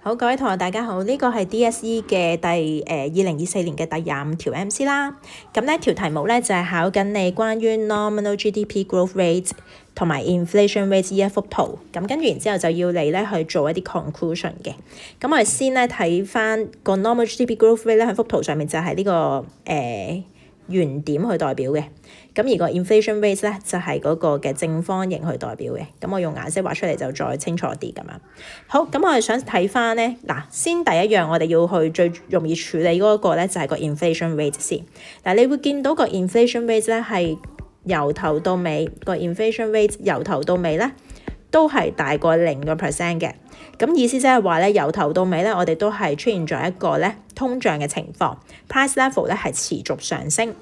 好，各位同學大家好，呢個係 DSE 嘅2024年嘅第25條 MC 啦。咁呢條題目呢，就係考緊你關於 nominal GDP growth rate 同埋 inflation rate 呢一幅圖。咁跟住然之後就要你呢去做一啲 conclusion 嘅。咁我哋先呢睇翻個 nominal GDP growth rate 咧喺幅圖上面就係呢個圓點去代表嘅。咁而個 inflation rate 咧就係嗰個嘅正方形去代表嘅，咁我用顏色畫出嚟就再清楚啲咁樣。好，咁我哋想睇翻咧，嗱，先第一樣我哋要去最容易處理嗰個咧就係個 inflation rate 先。嗱，你會見到個 inflation rate 咧係由頭到尾個 inflation rate 由頭到尾咧都係大過0%嘅。咁意思即係話咧由頭到尾咧我哋都係出現咗一個咧通脹嘅情況 ，price level 咧係持續上升。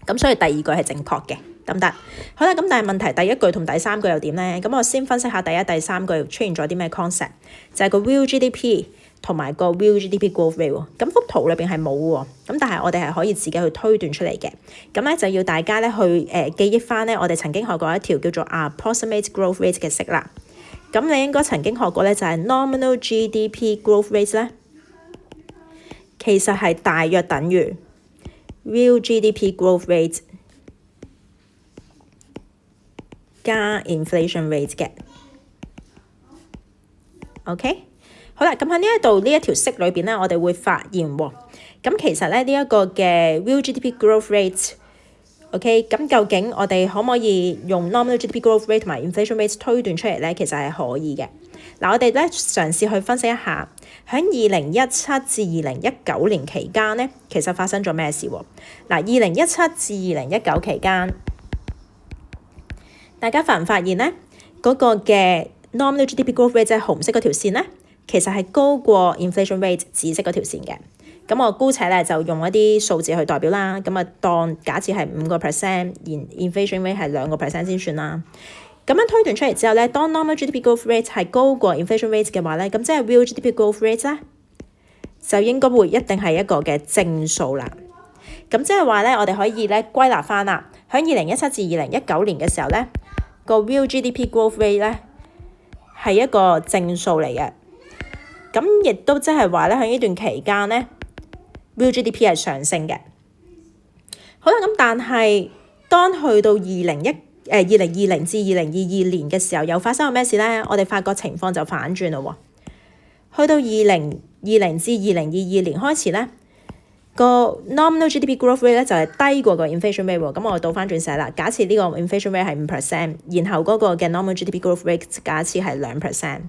咁所以第二句係正確嘅，得唔得？好啦，咁但係問題第一句同第三句又點咧？咁我先分析下第一、第三句出現咗啲咩 concept， 就係個 real GDP 同埋個 real GDP growth rate 喎。咁幅圖裏邊係冇喎，咁但係我哋係可以自己去推斷出嚟嘅。咁咧就要大家咧去記憶翻咧，我哋曾經學過一條叫做 approximate growth rate 嘅式啦。咁你應該曾經學過咧，就係 nominal GDP growth rate 咧，其實係大約等於real GDP growth rate 加 inflation rate 嘅 ，OK？ 好啦，咁喺呢一條式裏邊咧，我哋會發現喎，咁其實咧呢一個嘅 real GDP growth rate，OK？ 咁究竟我哋可唔可以用 nominal GDP growth rate 同埋 inflation rate 推斷出嚟咧？其實係可以嘅。嗱，我哋咧嘗試去分析一下，喺2017至2019年期間咧，其實發生咗咩事喎？嗱，2017至2019期間，大家發唔發現咧？嗰個嘅 nominal GDP growth rate 即係紅色嗰條線咧，其實係高過 inflation rate 紫色嗰條線嘅。咁我姑且咧就用一啲數字去代表啦。咁啊，當假設係5%，然 inflation rate 係2% 先算啦。咁樣推斷出嚟之後咧，當 normal GDP growth rate 係高過 inflation rate 嘅話咧，咁即係 real GDP growth rate 咧就應該會一定係一個嘅正數啦。咁即係話咧，我哋可以咧歸納翻啦，喺2017至2019年嘅時候咧，個 real GDP growth rate 咧係一個正數嚟嘅。咁亦都即係話咧，喺呢段期間咧 real GDP 係上升嘅。好啦，咁但係當去到2020至2022年嘅時候，又發生咗咩事咧？我哋發覺情況就反轉咯喎。去到2020至2022年開始咧，個 nominal GDP growth rate 咧就係低過個 inflation rate 喎。咁我倒翻轉寫啦，假設呢個 inflation rate 係5%，然後嗰個嘅 nominal GDP growth rate 假設係2%。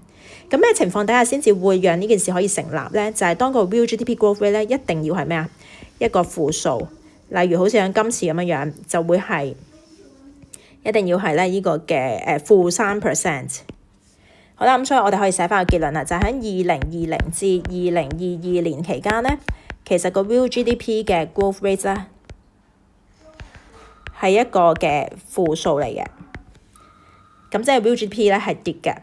咁咩情況底下先至會讓呢件事可以成立咧？就係當個 real GDP growth rate 咧一定要係咩啊？一個負數，例如好似像今次咁樣樣，就會係一定要係咧呢個嘅負3%。好啦，咁所以我哋可以寫翻個結論啦，就係喺2020至2022年期間咧，其實個 real GDP 嘅 growth rate 咧係一個嘅負數嚟嘅。咁即係 real GDP 咧係跌嘅。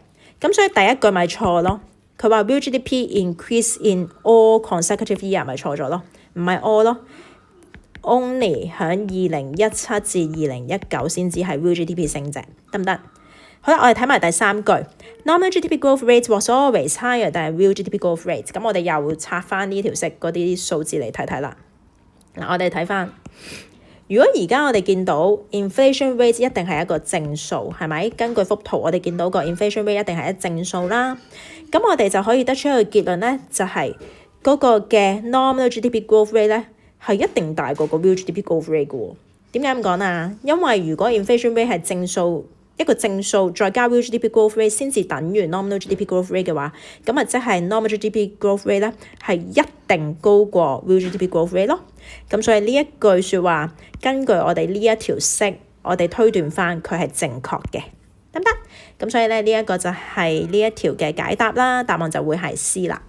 咁所以第一句咪錯咯。佢話 real GDP increase in all consecutive year 咪錯咗咯，唔係 all 咯。Only 喺2017至2019先至係 real GDP 升值，得唔得？好啦，我哋睇埋第三句 ，nominal GDP growth rate was always higher than real GDP growth rate。咁我哋又拆翻呢條式嗰啲數字嚟睇睇啦。嗱，我哋睇翻，如果而家我哋見到 inflation rate 一定係一個正數，係咪？根據幅圖，我哋見到個 inflation rate 一定係一正數啦。咁我哋就可以得出一個結論咧，就係嗰個嘅 nominal GDP growth rate 咧，係一定大過個 real GDP growth rate 嘅喎。點解咁講啊？因為如果 inflation rate 係正數，一個正數再加 real GDP growth rate 先至等於 nominal GDP growth rate 嘅話，咁啊即係 nominal GDP growth rate 咧係一定高過 real GDP growth rate 咯。咁所以呢一句説話，根據我哋呢一條式，我哋推斷翻佢係正確嘅，得唔得？咁所以咧呢一個就係呢一條嘅解答啦，答案就會係 C 啦。